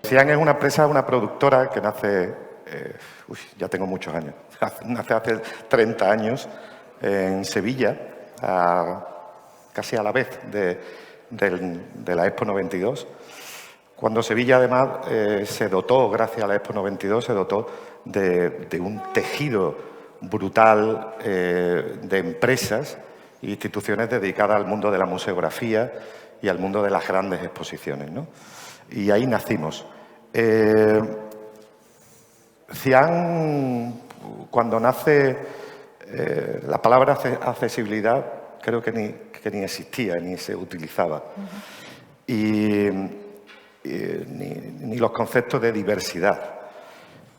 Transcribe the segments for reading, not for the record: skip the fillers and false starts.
Cian es una empresa, una productora que nace, ya tengo muchos años, nace hace 30 años en Sevilla, casi a la vez de la Expo 92. Cuando Sevilla, además, se dotó, gracias a la Expo 92, se dotó de un tejido brutal de empresas e instituciones dedicadas al mundo de la museografía y al mundo de las grandes exposiciones, ¿no? Y ahí nacimos. Cian, cuando nace, la palabra accesibilidad creo que ni existía, ni se utilizaba. Ni los conceptos de diversidad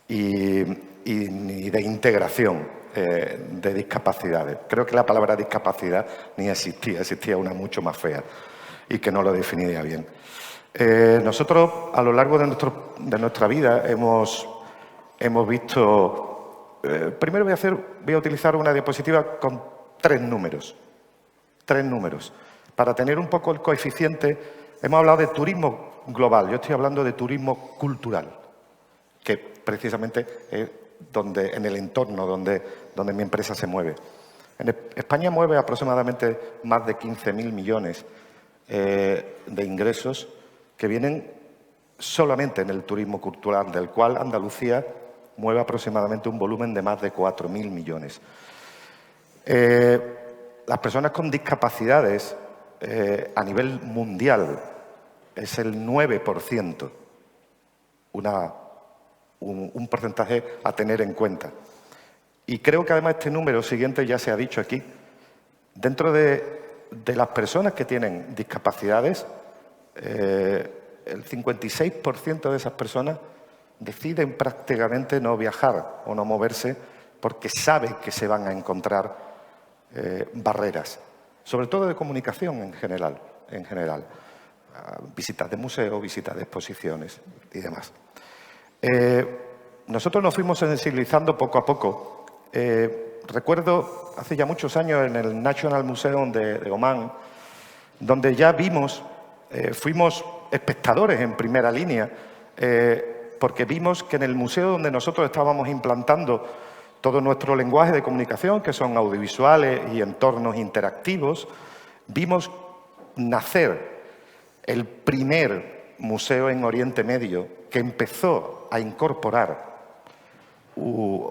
ni de integración de discapacidades. Creo que la palabra discapacidad ni existía, existía una mucho más fea y que no lo definiría bien. Nosotros, a lo largo de nuestra vida, hemos visto... primero voy a utilizar una diapositiva con tres números. Para tener un poco el coeficiente, hemos hablado de turismo global, yo estoy hablando de turismo cultural, que precisamente es en el entorno donde mi empresa se mueve. España mueve aproximadamente más de 15.000 millones de ingresos que vienen solamente en el turismo cultural, del cual Andalucía mueve aproximadamente un volumen de más de 4.000 millones. Las personas con discapacidades a nivel mundial es el 9%, un porcentaje a tener en cuenta. Y creo que además este número siguiente ya se ha dicho aquí. Dentro de las personas que tienen discapacidades, el 56% de esas personas deciden prácticamente no viajar o no moverse porque saben que se van a encontrar barreras, sobre todo de comunicación en general. Visitas de museos, visitas de exposiciones y demás. Nosotros nos fuimos sensibilizando poco a poco. Recuerdo hace ya muchos años en el National Museum de Omán, donde ya fuimos espectadores en primera línea, porque vimos que en el museo donde nosotros estábamos implantando todo nuestro lenguaje de comunicación, que son audiovisuales y entornos interactivos, vimos nacer el primer museo en Oriente Medio que empezó a incorporar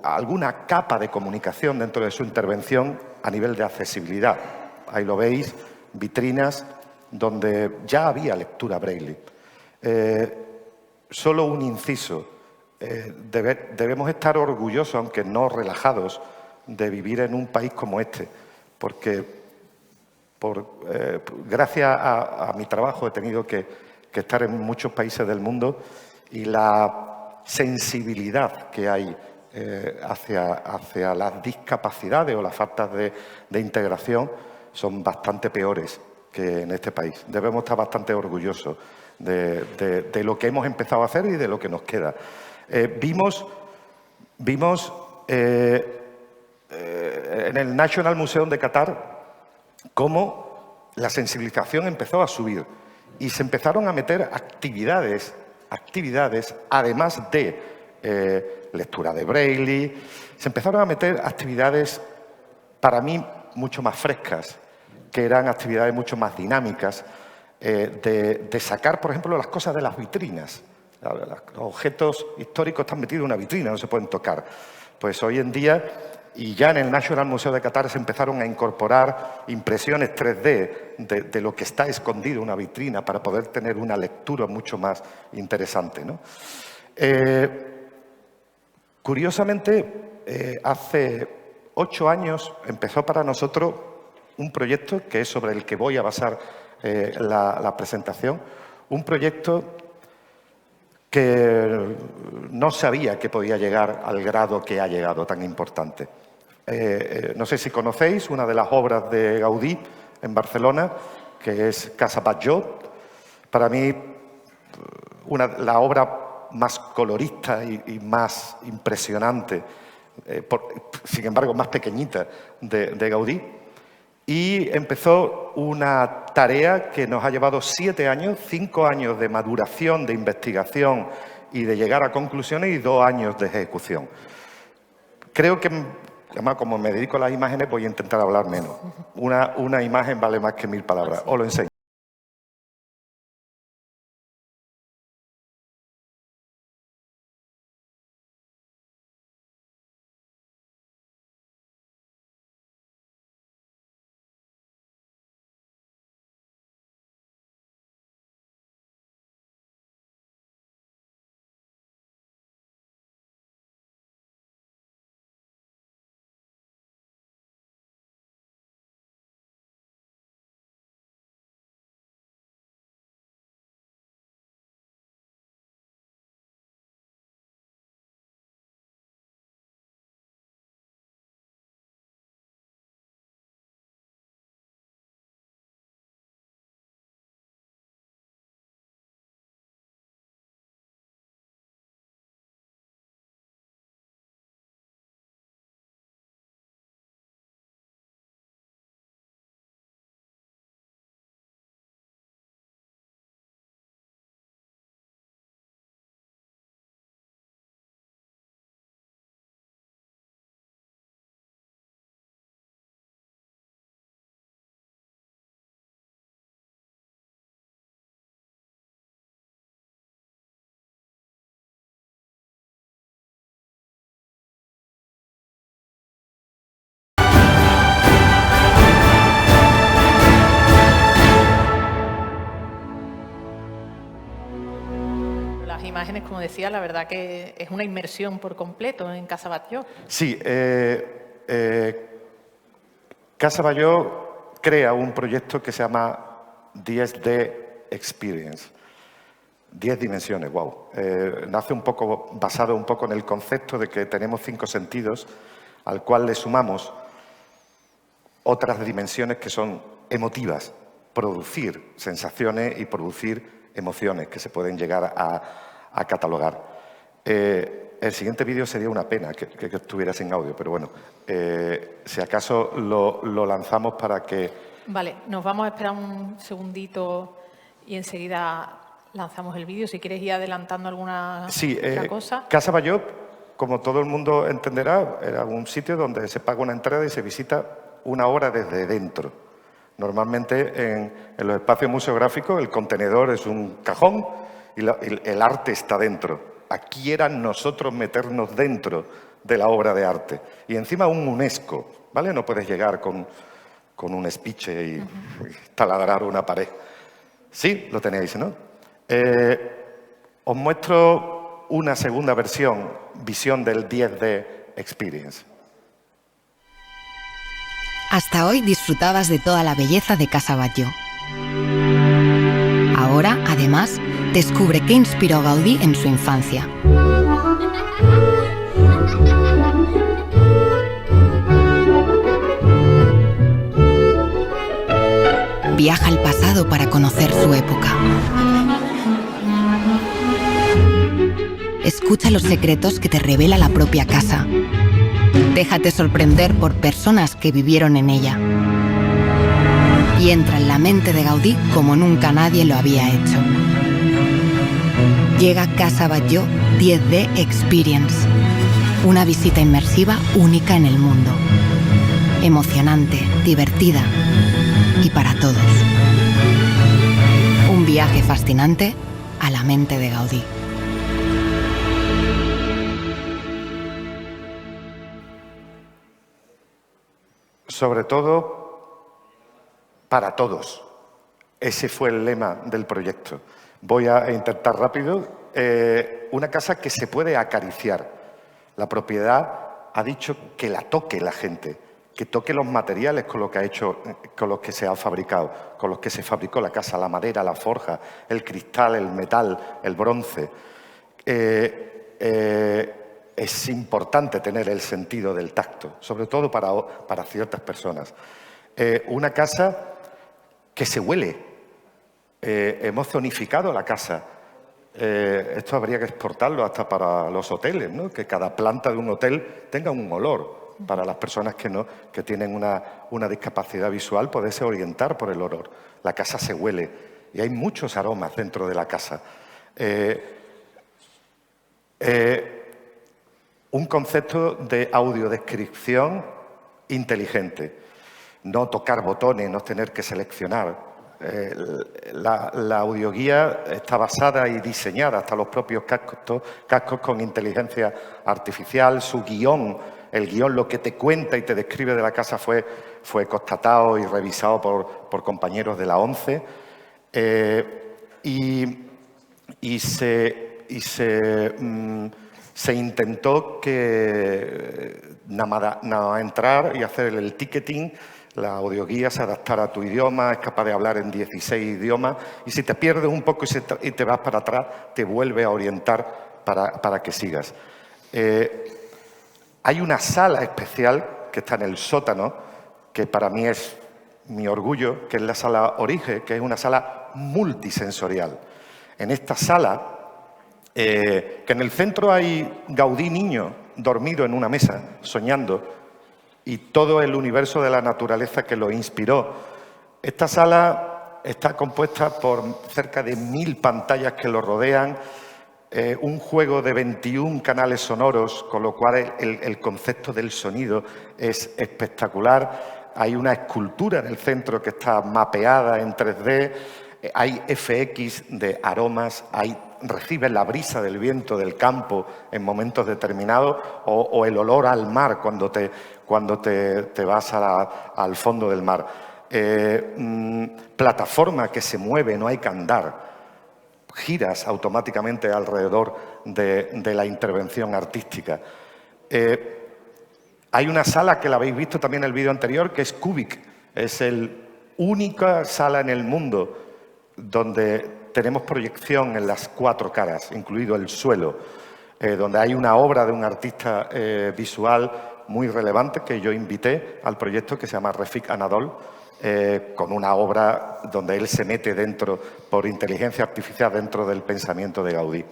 alguna capa de comunicación dentro de su intervención a nivel de accesibilidad. Ahí lo veis, vitrinas donde ya había lectura braille. Solo un inciso. Debemos estar orgullosos, aunque no relajados, de vivir en un país como este, porque gracias a mi trabajo he tenido que estar en muchos países del mundo y la sensibilidad que hay hacia las discapacidades o las faltas de integración son bastante peores que en este país. Debemos estar bastante orgullosos de lo que hemos empezado a hacer y de lo que nos queda. Vimos en el National Museum de Qatar cómo la sensibilización empezó a subir y se empezaron a meter actividades además de lectura de braille, se empezaron a meter actividades para mí mucho más frescas, que eran actividades mucho más dinámicas, de sacar, por ejemplo, las cosas de las vitrinas. Los objetos históricos están metidos en una vitrina, no se pueden tocar. Pues hoy en día, y ya en el National Museum de Qatar se empezaron a incorporar impresiones 3D de lo que está escondido en una vitrina para poder tener una lectura mucho más interesante, ¿no? Curiosamente, hace 8 años empezó para nosotros un proyecto que es sobre el que voy a basar la presentación, un proyecto que no sabía que podía llegar al grado que ha llegado, tan importante. No sé si conocéis una de las obras de Gaudí en Barcelona, que es Casa Batlló. Para mí, la obra más colorista y más impresionante, sin embargo más pequeñita, de Gaudí. Y empezó una tarea que nos ha llevado 7 años, 5 años de maduración, de investigación y de llegar a conclusiones y 2 años de ejecución. Creo que, además, como me dedico a las imágenes, voy a intentar hablar menos. Una imagen vale más que 1000 palabras. Os lo enseño. Las imágenes, como decía, la verdad que es una inmersión por completo en Casa Batlló. Sí, Casa Batlló crea un proyecto que se llama 10D Experience. 10 dimensiones, wow. Nace un poco, basado un poco en el concepto de que tenemos 5 sentidos, al cual le sumamos otras dimensiones que son emotivas, producir sensaciones y producir emociones que se pueden llegar a catalogar. El siguiente vídeo sería una pena que estuviera sin audio, pero bueno, si acaso lo lanzamos para que... Vale, nos vamos a esperar un segundito y enseguida lanzamos el vídeo. Si quieres ir adelantando alguna otra cosa. Casa Batlló, como todo el mundo entenderá, era un sitio donde se paga una entrada y se visita 1 hora desde dentro. Normalmente en los espacios museográficos el contenedor es un cajón y el arte está dentro. Aquí era nosotros meternos dentro de la obra de arte. Y encima un UNESCO, ¿vale? No puedes llegar con un espiche y taladrar una pared. Sí, lo tenéis, ¿no? Os muestro una segunda visión del 10D Experience. Hasta hoy disfrutabas de toda la belleza de Casa Batlló. Ahora, además, descubre qué inspiró Gaudí en su infancia. Viaja al pasado para conocer su época. Escucha los secretos que te revela la propia casa. Déjate sorprender por personas que vivieron en ella. Y entra en la mente de Gaudí como nunca nadie lo había hecho. Llega Casa Batlló 10D Experience. Una visita inmersiva única en el mundo. Emocionante, divertida y para todos. Un viaje fascinante a la mente de Gaudí. Sobre todo, para todos. Ese fue el lema del proyecto. Voy a intentar rápido. Una casa que se puede acariciar. La propiedad ha dicho que la toque la gente, que toque los materiales con los que se ha fabricado, con los que se fabricó la casa, la madera, la forja, el cristal, el metal, el bronce. Es importante tener el sentido del tacto, sobre todo para ciertas personas. Una casa que se huele. Hemos zonificado la casa. Esto habría que exportarlo hasta para los hoteles, ¿no? Que cada planta de un hotel tenga un olor. para las personas que tienen una discapacidad visual, poderse orientar por el olor. La casa se huele y hay muchos aromas dentro de la casa. Un concepto de audiodescripción inteligente. No tocar botones, no tener que seleccionar. La audioguía está basada y diseñada, hasta los propios cascos con inteligencia artificial. Su guión, el guión, lo que te cuenta y te describe de la casa fue constatado y revisado por compañeros de la ONCE. Se intentó que nada más entrar y hacer el ticketing, la audioguía se adaptara a tu idioma, es capaz de hablar en 16 idiomas y si te pierdes un poco y te vas para atrás, te vuelve a orientar para que sigas. Hay una sala especial que está en el sótano, que para mí es mi orgullo, que es la sala Orige, que es una sala multisensorial. En esta sala, que en el centro hay Gaudí niño dormido en una mesa, soñando, y todo el universo de la naturaleza que lo inspiró. Esta sala está compuesta por cerca de 1000 pantallas que lo rodean, un juego de 21 canales sonoros, con lo cual el concepto del sonido es espectacular. Hay una escultura en el centro que está mapeada en 3D, hay FX de aromas, recibes la brisa del viento del campo en momentos determinados o el olor al mar cuando te vas al fondo del mar. Plataforma que se mueve, no hay que andar. Giras automáticamente alrededor de la intervención artística. Hay una sala que la habéis visto también en el vídeo anterior, que es Cubic. Es la única sala en el mundo donde tenemos proyección en las 4 caras, incluido el suelo, donde hay una obra de un artista visual muy relevante que yo invité al proyecto, que se llama Refik Anadol, con una obra donde él se mete dentro, por inteligencia artificial, dentro del pensamiento de Gaudí.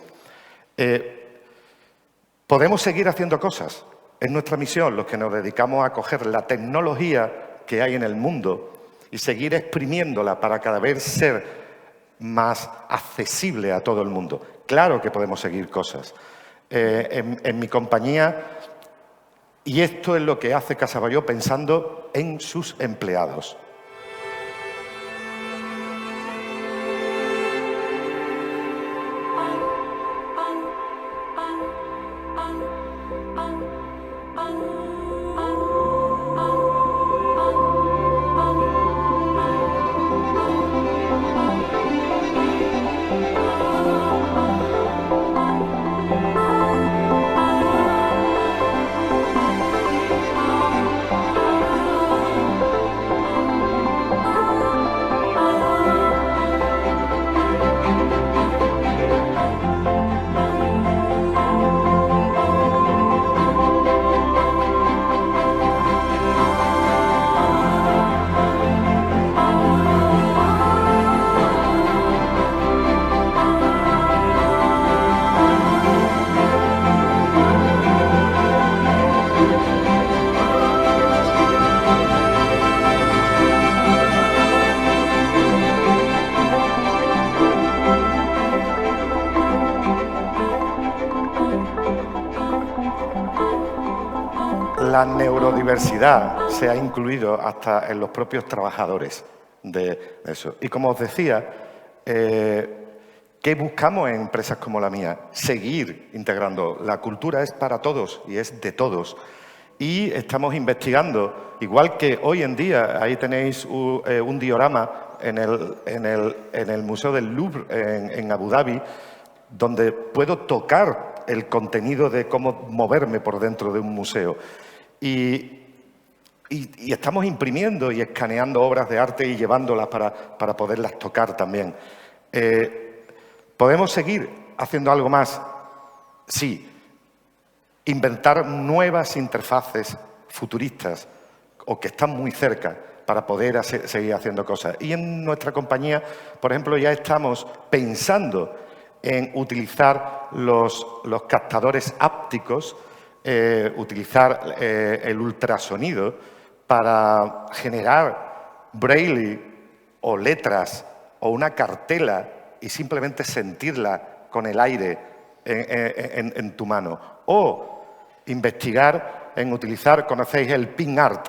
Podemos seguir haciendo cosas. Es nuestra misión, los que nos dedicamos a coger la tecnología que hay en el mundo y seguir exprimiéndola para cada vez ser más accesible a todo el mundo. Claro que podemos seguir cosas. En mi compañía, y esto es lo que hace Casa Batlló pensando en sus empleados. La neurodiversidad se ha incluido hasta en los propios trabajadores de eso. Y como os decía, ¿qué buscamos en empresas como la mía? Seguir integrando. La cultura es para todos y es de todos. Y estamos investigando, igual que hoy en día, ahí tenéis un diorama en el Museo del Louvre en Abu Dhabi, donde puedo tocar el contenido de cómo moverme por dentro de un museo. Y estamos imprimiendo y escaneando obras de arte y llevándolas para poderlas tocar también. ¿Podemos seguir haciendo algo más? Sí. Inventar nuevas interfaces futuristas o que están muy cerca para poder seguir haciendo cosas. Y en nuestra compañía, por ejemplo, ya estamos pensando en utilizar los captadores ápticos utilizar el ultrasonido para generar braille o letras o una cartela y simplemente sentirla con el aire en tu mano. O investigar en utilizar, conocéis el pin art,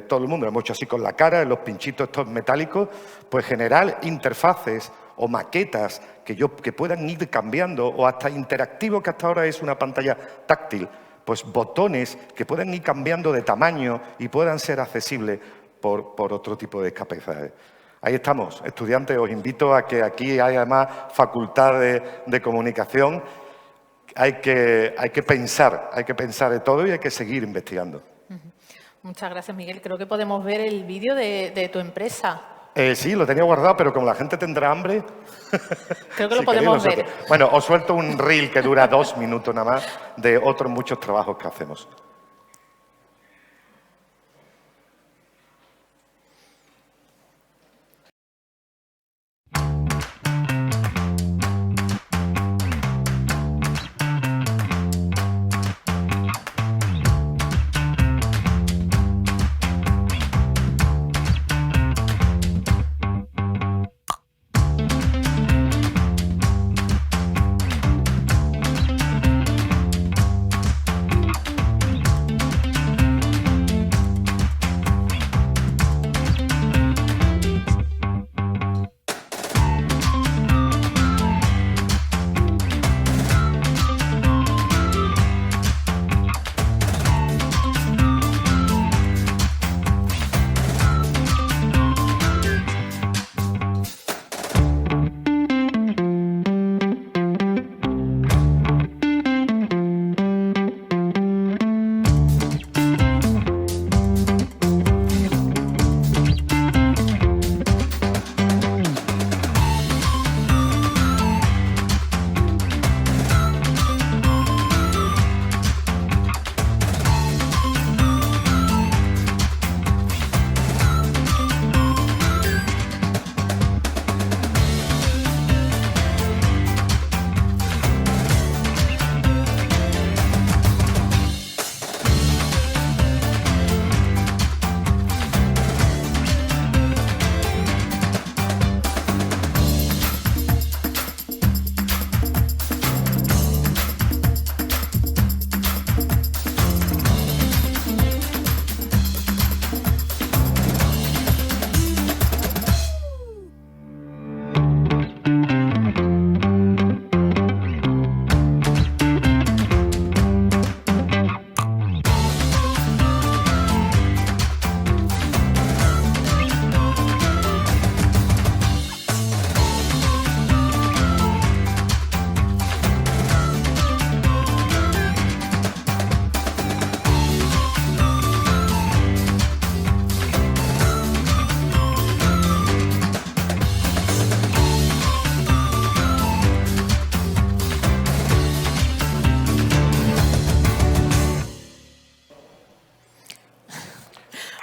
todo el mundo lo hemos hecho así con la cara, los pinchitos estos metálicos, pues generar interfaces o maquetas que puedan ir cambiando, o hasta interactivo, que hasta ahora es una pantalla táctil, pues botones que puedan ir cambiando de tamaño y puedan ser accesibles por otro tipo de discapacidades. Ahí estamos, estudiantes, os invito a que aquí hay además facultad de comunicación. Hay que pensar de todo y hay que seguir investigando. Muchas gracias, Miguel. Creo que podemos ver el vídeo de tu empresa. Sí, lo tenía guardado, pero como la gente tendrá hambre... Creo que lo podemos ver. Bueno, os suelto un reel que dura 2 minutos nada más de otros muchos trabajos que hacemos.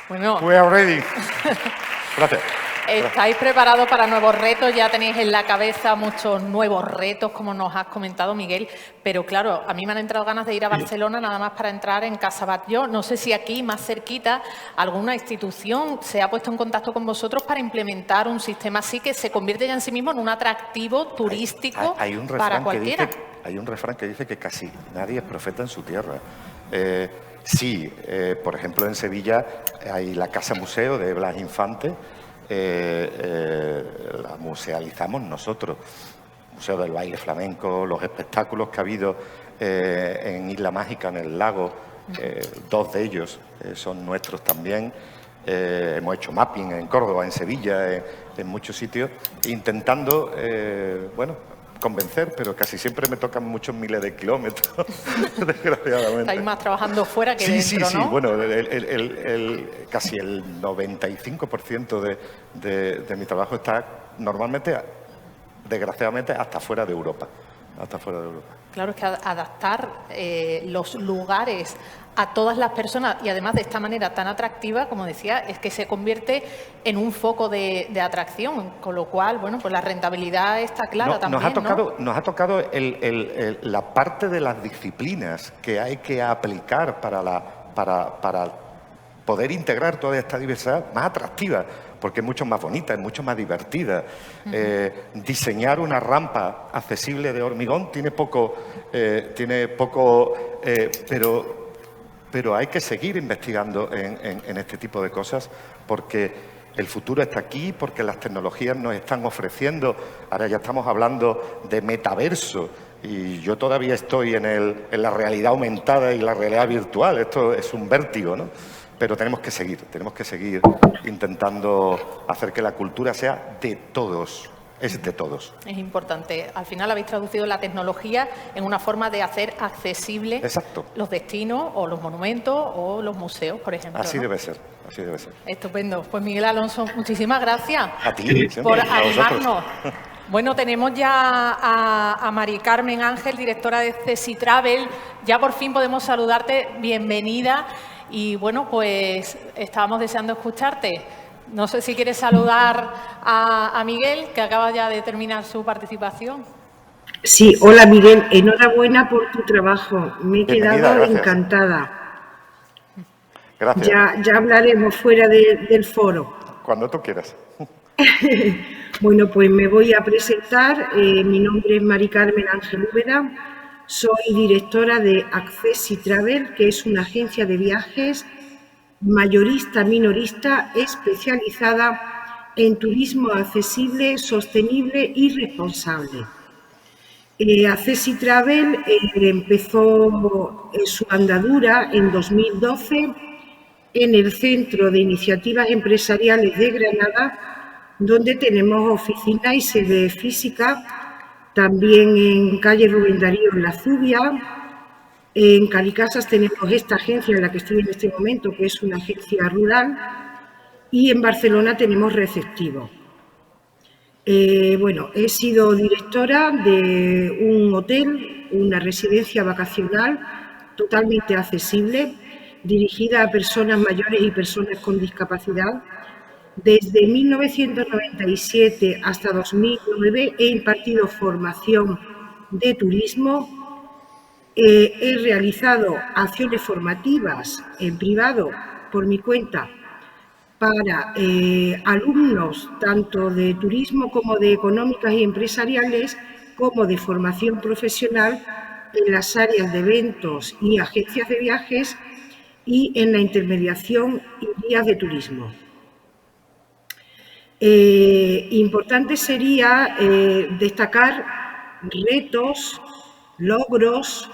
Bueno, We are ready. Gracias. ¿estáis preparados para nuevos retos? Ya tenéis en la cabeza muchos nuevos retos, como nos has comentado, Miguel. Pero claro, a mí me han entrado ganas de ir a Barcelona nada más para entrar en Casa Batlló. No sé si aquí, más cerquita, alguna institución se ha puesto en contacto con vosotros para implementar un sistema así que se convierte ya en sí mismo en un atractivo turístico hay un para cualquiera. Hay un refrán que dice que casi nadie es profeta en su tierra. Sí, por ejemplo, en Sevilla hay la Casa Museo de Blas Infante, la musealizamos nosotros. Museo del Baile Flamenco, los espectáculos que ha habido en Isla Mágica, en el lago, 2 de ellos son nuestros también. Hemos hecho mapping en Córdoba, en Sevilla, en muchos sitios, intentando, convencer, pero casi siempre me tocan muchos miles de kilómetros, desgraciadamente. Estáis más trabajando fuera que dentro, ¿no? Sí. Bueno, casi el 95% de mi trabajo está normalmente, desgraciadamente, hasta fuera de Europa. hasta fuera de Europa. Claro, es que adaptar los lugares a todas las personas y además de esta manera tan atractiva, como decía, es que se convierte en un foco de atracción, con lo cual, bueno, pues la rentabilidad está clara también, Nos ha tocado la parte de las disciplinas que hay que aplicar para poder integrar toda esta diversidad más atractiva, porque es mucho más bonita, es mucho más divertida. Diseñar una rampa accesible de hormigón tiene poco, pero hay que seguir investigando en este tipo de cosas, porque el futuro está aquí, porque las tecnologías nos están ofreciendo. Ahora ya estamos hablando de metaverso y yo todavía estoy en la realidad aumentada y la realidad virtual. Esto es un vértigo, ¿no? Pero tenemos que seguir intentando hacer que la cultura sea de todos. Es de todos. Es importante. Al final habéis traducido la tecnología en una forma de hacer accesible los destinos o los monumentos o los museos, por ejemplo. Así debe ser, así debe ser. Estupendo. Pues Miguel Alonso, muchísimas gracias a ti, por animarnos. Bueno, tenemos ya a Mari Carmen Ángel, directora de CESI Travel. Ya por fin podemos saludarte. Bienvenida. Y bueno, pues estábamos deseando escucharte. No sé si quieres saludar a Miguel, que acaba ya de terminar su participación. Sí, hola Miguel, enhorabuena por tu trabajo. Me he quedado encantada. Gracias. Ya hablaremos fuera del foro. Cuando tú quieras. Bueno, pues me voy a presentar. Mi nombre es Mari Carmen Ángel Úbeda. Soy directora de Accessi Travel, que es una agencia de viajes mayorista minorista especializada en turismo accesible, sostenible y responsable. Accessi Travel empezó su andadura en 2012 en el Centro de Iniciativas Empresariales de Granada, donde tenemos oficina y sede física, también en calle Rubén Darío en La Zubia. En Calicasas tenemos esta agencia en la que estoy en este momento, que es una agencia rural, y en Barcelona tenemos Receptivo. Bueno, he sido directora de un hotel, una residencia vacacional totalmente accesible, dirigida a personas mayores y personas con discapacidad. Desde 1997 hasta 2009 he impartido formación de turismo. He realizado acciones formativas en privado por mi cuenta para alumnos tanto de turismo como de económicas y empresariales, como de formación profesional en las áreas de eventos y agencias de viajes y en la intermediación y guías de turismo. Importante sería destacar retos, logros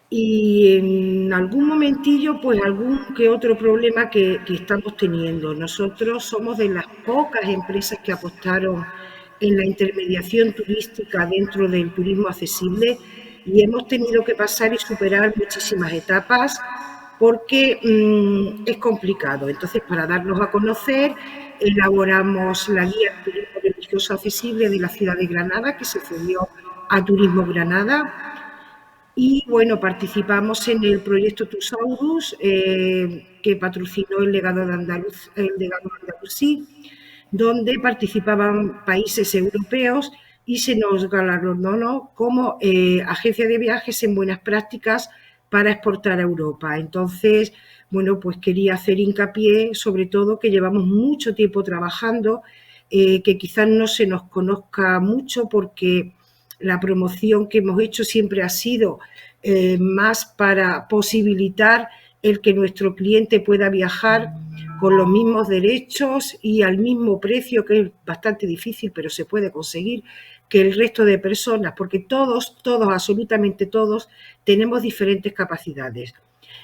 y en algún momentillo pues algún que otro problema que estamos teniendo. Nosotros somos de las pocas empresas que apostaron en la intermediación turística dentro del turismo accesible y hemos tenido que pasar y superar muchísimas etapas porque es complicado. Entonces, para darnos a conocer, elaboramos la guía de turismo religioso accesible de la ciudad de Granada, que se cedió a Turismo Granada. Y bueno, participamos en el proyecto Tusaurus, que patrocinó el legado de Andalusí, donde participaban países europeos y se nos galardonó como agencia de viajes en buenas prácticas para exportar a Europa. Entonces, bueno, pues quería hacer hincapié, sobre todo, que llevamos mucho tiempo trabajando, que quizás no se nos conozca mucho porque la promoción que hemos hecho siempre ha sido más para posibilitar el que nuestro cliente pueda viajar con los mismos derechos y al mismo precio, que es bastante difícil, pero se puede conseguir, que el resto de personas, porque todos, absolutamente todos, tenemos diferentes capacidades.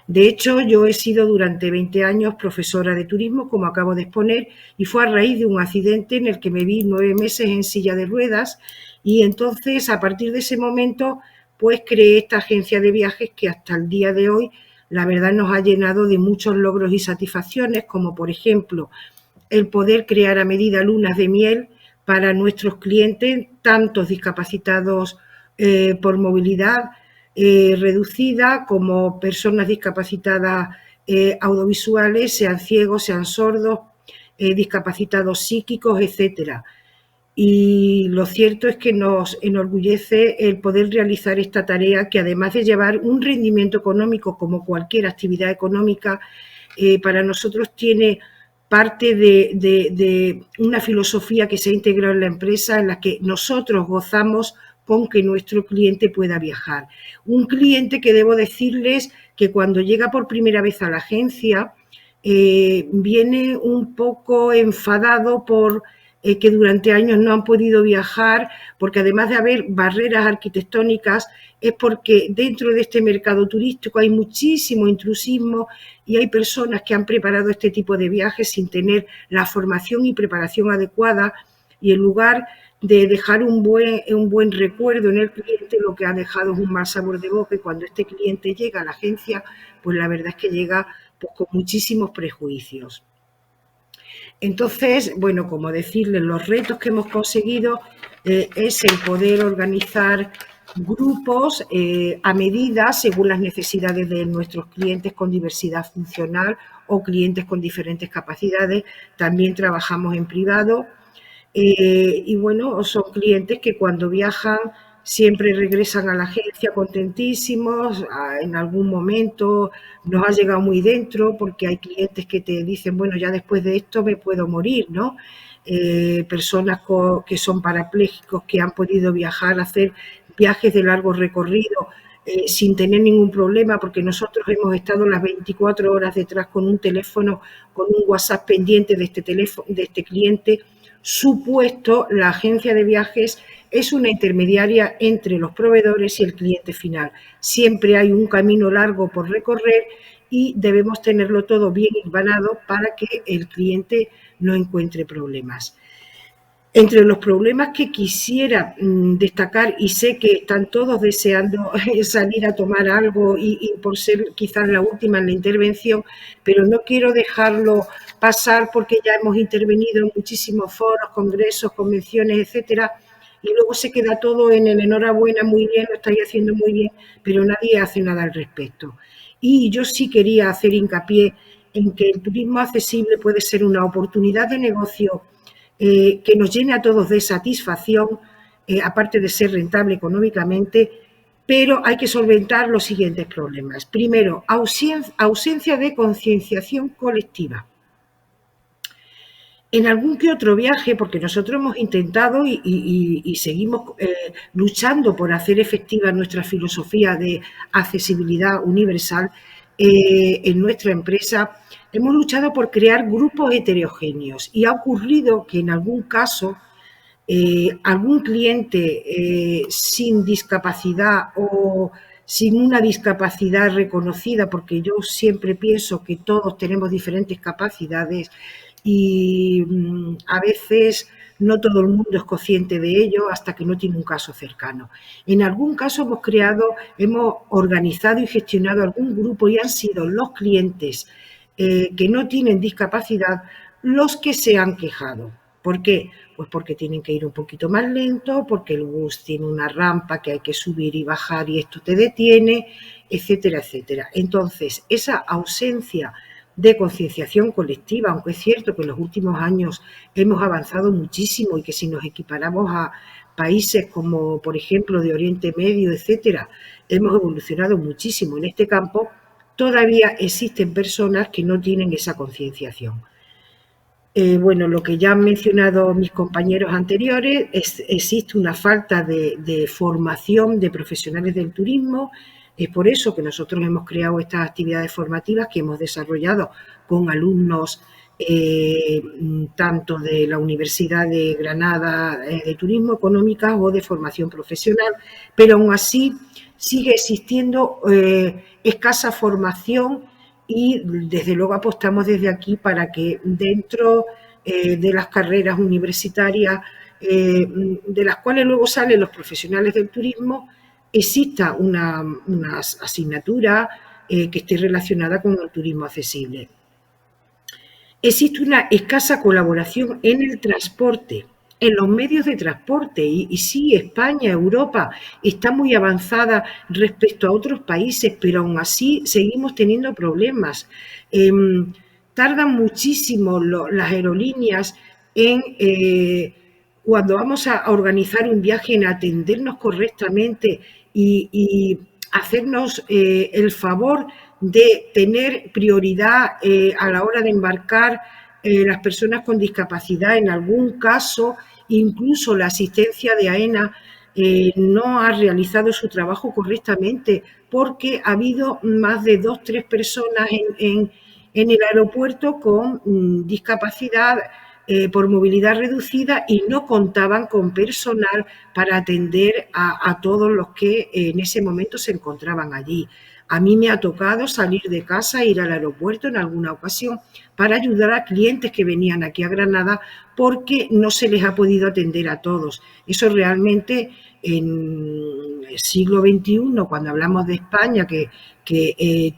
De hecho, yo he sido durante 20 años profesora de turismo, como acabo de exponer, y fue a raíz de un accidente en el que me vi 9 meses en silla de ruedas y entonces, a partir de ese momento, pues creé esta agencia de viajes que hasta el día de hoy, la verdad, nos ha llenado de muchos logros y satisfacciones, como por ejemplo, el poder crear a medida lunas de miel para nuestros clientes, tantos discapacitados por movilidad reducida, como personas discapacitadas audiovisuales, sean ciegos, sean sordos, discapacitados psíquicos, etcétera. Y lo cierto es que nos enorgullece el poder realizar esta tarea, que además de llevar un rendimiento económico como cualquier actividad económica, para nosotros tiene parte de una filosofía que se ha integrado en la empresa, en la que nosotros gozamos con que nuestro cliente pueda viajar. Un cliente que debo decirles que cuando llega por primera vez a la agencia viene un poco enfadado por que durante años no han podido viajar, porque además de haber barreras arquitectónicas, es porque dentro de este mercado turístico hay muchísimo intrusismo y hay personas que han preparado este tipo de viajes sin tener la formación y preparación adecuada, y en lugar de dejar un buen recuerdo en el cliente, lo que ha dejado es un mal sabor de boca, y cuando este cliente llega a la agencia, pues la verdad es que llega pues, con muchísimos prejuicios. Entonces, bueno, como decirles, los retos que hemos conseguido es el poder organizar grupos a medida según las necesidades de nuestros clientes con diversidad funcional o clientes con diferentes capacidades. También trabajamos en privado y bueno, son clientes que cuando viajan siempre regresan a la agencia contentísimos. En algún momento nos ha llegado muy dentro, porque hay clientes que te dicen, bueno, ya después de esto me puedo morir, ¿no? Personas que son parapléjicos, que han podido viajar, hacer viajes de largo recorrido sin tener ningún problema, porque nosotros hemos estado las 24 horas detrás con un teléfono, con un WhatsApp pendiente de este teléfono, de este cliente. Supuesto, la agencia de viajes es una intermediaria entre los proveedores y el cliente final. Siempre hay un camino largo por recorrer y debemos tenerlo todo bien hilvanado para que el cliente no encuentre problemas. Entre los problemas que quisiera destacar, y sé que están todos deseando salir a tomar algo y por ser quizás la última en la intervención, pero no quiero dejarlo pasar porque ya hemos intervenido en muchísimos foros, congresos, convenciones, etcétera, y luego se queda todo en el enhorabuena, muy bien, lo estáis haciendo muy bien, pero nadie hace nada al respecto. Y yo sí quería hacer hincapié en que el turismo accesible puede ser una oportunidad de negocio que nos llene a todos de satisfacción, aparte de ser rentable económicamente, pero hay que solventar los siguientes problemas. Primero, ausencia de concienciación colectiva. En algún que otro viaje, porque nosotros hemos intentado y seguimos luchando por hacer efectiva nuestra filosofía de accesibilidad universal en nuestra empresa, hemos luchado por crear grupos heterogéneos, y ha ocurrido que en algún caso algún cliente sin discapacidad o sin una discapacidad reconocida, porque yo siempre pienso que todos tenemos diferentes capacidades y a veces no todo el mundo es consciente de ello hasta que no tiene un caso cercano. En algún caso hemos organizado y gestionado algún grupo, y han sido los clientes que no tienen discapacidad los que se han quejado. ¿Por qué? Pues porque tienen que ir un poquito más lento, porque el bus tiene una rampa que hay que subir y bajar y esto te detiene, etcétera, etcétera. Entonces, esa ausencia de concienciación colectiva, aunque es cierto que en los últimos años hemos avanzado muchísimo y que si nos equiparamos a países como, por ejemplo, de Oriente Medio, etcétera, hemos evolucionado muchísimo en este campo, todavía existen personas que no tienen esa concienciación. Bueno, lo que ya han mencionado mis compañeros anteriores, existe una falta de formación de profesionales del turismo. Es por eso que nosotros hemos creado estas actividades formativas que hemos desarrollado con alumnos tanto de la Universidad de Granada de Turismo Económica o de formación profesional, pero aún así sigue existiendo escasa formación, y desde luego apostamos desde aquí para que dentro de las carreras universitarias, de las cuales luego salen los profesionales del turismo, exista una asignatura que esté relacionada con el turismo accesible. Existe una escasa colaboración en el transporte. en los medios de transporte. Y sí, España, Europa está muy avanzada respecto a otros países, pero aún así seguimos teniendo problemas. Tardan muchísimo las aerolíneas en, cuando vamos a organizar un viaje, en atendernos correctamente y hacernos el favor de tener prioridad a la hora de embarcar las personas con discapacidad. En algún caso, incluso la asistencia de AENA no ha realizado su trabajo correctamente, porque ha habido más de 2 o 3 personas en el aeropuerto con discapacidad por movilidad reducida, y no contaban con personal para atender a todos los que en ese momento se encontraban allí. A mí me ha tocado salir de casa e ir al aeropuerto en alguna ocasión para ayudar a clientes que venían aquí a Granada, porque no se les ha podido atender a todos. Eso realmente, en el siglo XXI, cuando hablamos de España, que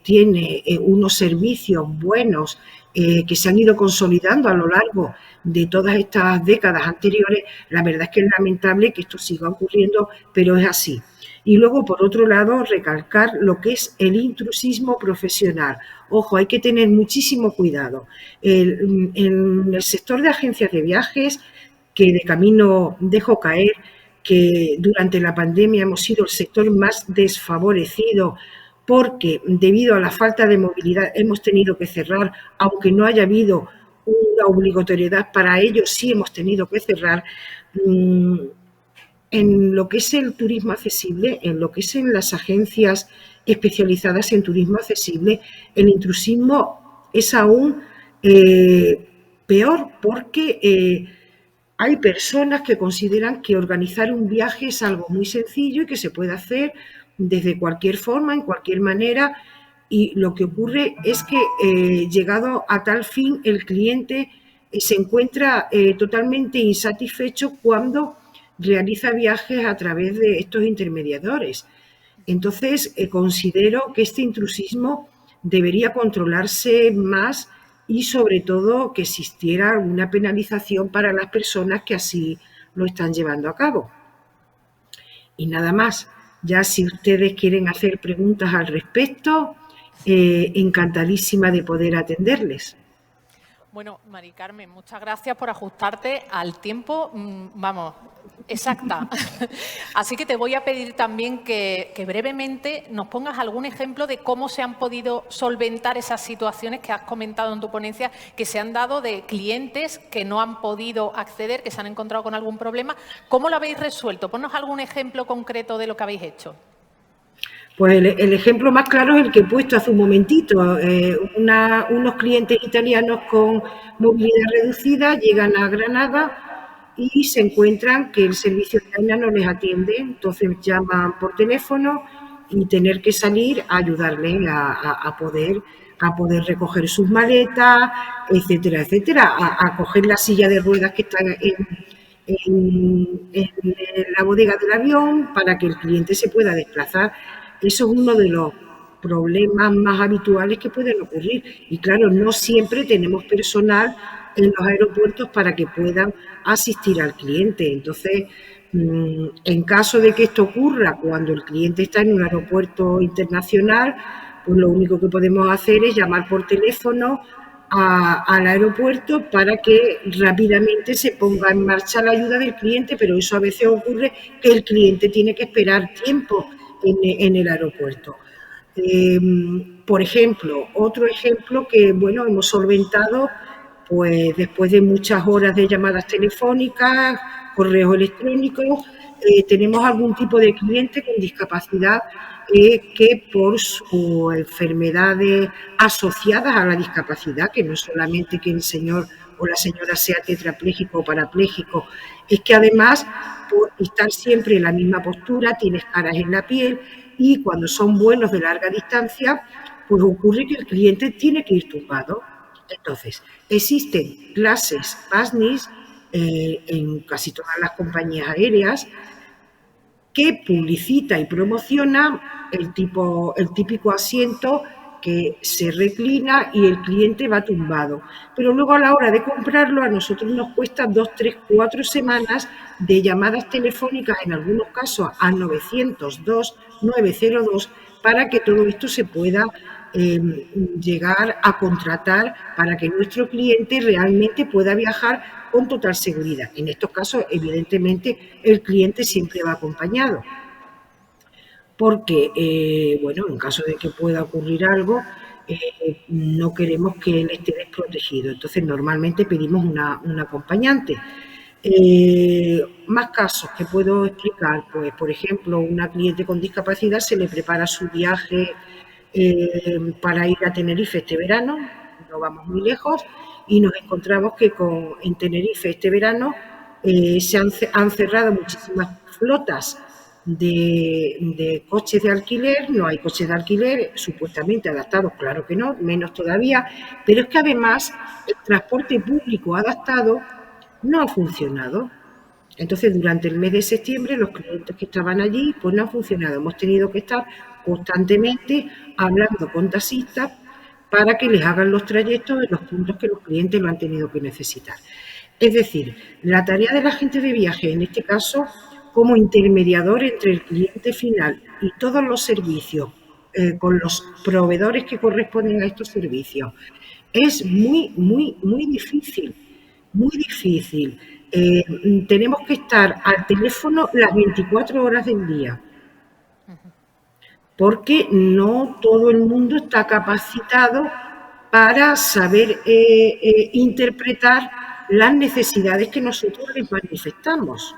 tiene unos servicios buenos que se han ido consolidando a lo largo de todas estas décadas anteriores, la verdad es que es lamentable que esto siga ocurriendo, pero es así. Y luego, por otro lado, recalcar lo que es el intrusismo profesional. Ojo, hay que tener muchísimo cuidado. En el sector de agencias de viajes, que de camino dejo caer que durante la pandemia hemos sido el sector más desfavorecido, porque debido a la falta de movilidad hemos tenido que cerrar, aunque no haya habido una obligatoriedad para ello, sí hemos tenido que cerrar. En lo que es el turismo accesible, en lo que es en las agencias especializadas en turismo accesible, el intrusismo es aún peor, porque hay personas que consideran que organizar un viaje es algo muy sencillo y que se puede hacer desde cualquier forma, en cualquier manera, y lo que ocurre es que llegado a tal fin, el cliente se encuentra totalmente insatisfecho cuando realiza viajes a través de estos intermediadores. Entonces, considero que este intrusismo debería controlarse más, y sobre todo que existiera alguna penalización para las personas que así lo están llevando a cabo. Y nada más. Ya si ustedes quieren hacer preguntas al respecto, encantadísima de poder atenderles. Bueno, Mari Carmen, muchas gracias por ajustarte al tiempo, vamos, exacta. Así que te voy a pedir también que brevemente nos pongas algún ejemplo de cómo se han podido solventar esas situaciones que has comentado en tu ponencia, que se han dado de clientes que no han podido acceder, que se han encontrado con algún problema. ¿Cómo lo habéis resuelto? Ponnos algún ejemplo concreto de lo que habéis hecho. Pues el ejemplo más claro es el que he puesto hace un momentito. Unos clientes italianos con movilidad reducida llegan a Granada y se encuentran que el servicio de AENA no les atiende. Entonces llaman por teléfono y tener que salir a ayudarles a poder recoger sus maletas, etcétera, etcétera, a coger la silla de ruedas que está en la bodega del avión para que el cliente se pueda desplazar. Eso es uno de los problemas más habituales que pueden ocurrir. Y claro, no siempre tenemos personal en los aeropuertos para que puedan asistir al cliente. Entonces, en caso de que esto ocurra cuando el cliente está en un aeropuerto internacional, pues lo único que podemos hacer es llamar por teléfono al aeropuerto para que rápidamente se ponga en marcha la ayuda del cliente, pero eso a veces ocurre que el cliente tiene que esperar tiempo en el aeropuerto. Por ejemplo, otro ejemplo que, bueno, hemos solventado, pues después de muchas horas de llamadas telefónicas, correos electrónicos, tenemos algún tipo de cliente con discapacidad que por sus enfermedades asociadas a la discapacidad, que no es solamente que el señor o la señora sea tetrapléjico o parapléjico, es que además, por estar siempre en la misma postura, tiene escaras en la piel, y cuando son vuelos de larga distancia, pues ocurre que el cliente tiene que ir tumbado. Entonces, existen clases PASNIS en casi todas las compañías aéreas que publicita y promociona el típico asiento que se reclina y el cliente va tumbado. Pero luego a la hora de comprarlo a nosotros nos cuesta 2, 3, 4 semanas de llamadas telefónicas, en algunos casos a 902, 902, para que todo esto se pueda llegar a contratar para que nuestro cliente realmente pueda viajar con total seguridad. En estos casos, evidentemente, el cliente siempre va acompañado. Porque, bueno, en caso de que pueda ocurrir algo, no queremos que él esté desprotegido. Entonces, normalmente pedimos un acompañante. Más casos que puedo explicar, pues, por ejemplo, una cliente con discapacidad se le prepara su viaje para ir a Tenerife este verano, no vamos muy lejos, y nos encontramos que en Tenerife este verano se han cerrado muchísimas flotas de coches de alquiler, no hay coches de alquiler supuestamente adaptados, claro que no, menos todavía, pero es que además el transporte público adaptado no ha funcionado. Entonces, durante el mes de septiembre, los clientes que estaban allí, pues no han funcionado. Hemos tenido que estar constantemente hablando con taxistas para que les hagan los trayectos en los puntos que los clientes lo han tenido que necesitar. Es decir, la tarea del agente de viaje, en este caso, como intermediador entre el cliente final y todos los servicios, con los proveedores que corresponden a estos servicios, es muy, muy, muy difícil, muy difícil. Tenemos que estar al teléfono las 24 horas del día, porque no todo el mundo está capacitado para saber interpretar las necesidades que nosotros les manifestamos.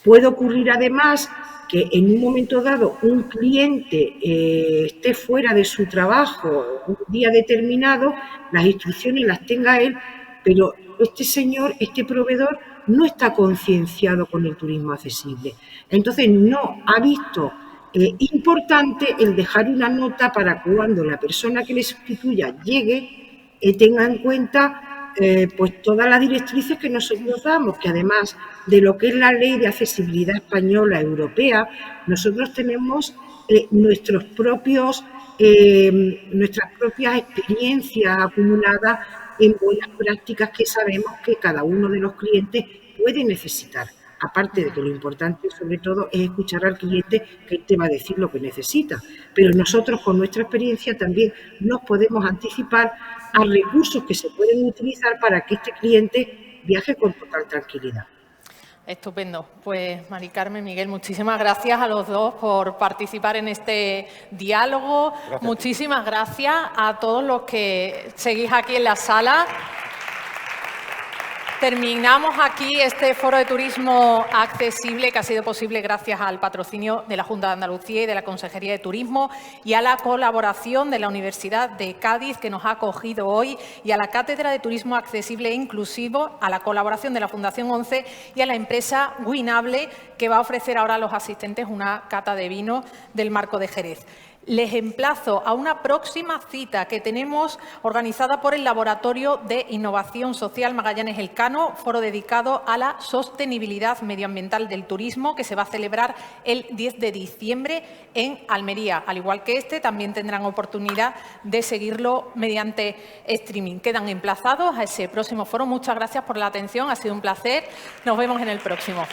Puede ocurrir además que en un momento dado un cliente esté fuera de su trabajo un día determinado, las instrucciones las tenga él, pero este señor, este proveedor, no está concienciado con el turismo accesible. Entonces no ha visto importante el dejar una nota para cuando la persona que le sustituya llegue, tenga en cuenta pues todas las directrices que nosotros damos, que además de lo que es la Ley de Accesibilidad Española Europea, nosotros tenemos nuestras propias experiencias acumuladas en buenas prácticas que sabemos que cada uno de los clientes puede necesitar. Aparte de que lo importante, sobre todo, es escuchar al cliente, que él te va a decir lo que necesita. Pero nosotros, con nuestra experiencia, también nos podemos anticipar a recursos que se pueden utilizar para que este cliente viaje con total tranquilidad. Estupendo. Pues, Mari Carmen, Miguel, muchísimas gracias a los dos por participar en este diálogo. Gracias. Muchísimas gracias a todos los que seguís aquí en la sala. Terminamos aquí este foro de turismo accesible que ha sido posible gracias al patrocinio de la Junta de Andalucía y de la Consejería de Turismo y a la colaboración de la Universidad de Cádiz que nos ha acogido hoy y a la Cátedra de Turismo Accesible e Inclusivo, a la colaboración de la Fundación 11 y a la empresa Winable que va a ofrecer ahora a los asistentes una cata de vino del Marco de Jerez. Les emplazo a una próxima cita que tenemos organizada por el Laboratorio de Innovación Social Magallanes Elcano, foro dedicado a la sostenibilidad medioambiental del turismo, que se va a celebrar el 10 de diciembre en Almería. Al igual que este, también tendrán oportunidad de seguirlo mediante streaming. Quedan emplazados a ese próximo foro. Muchas gracias por la atención, ha sido un placer. Nos vemos en el próximo.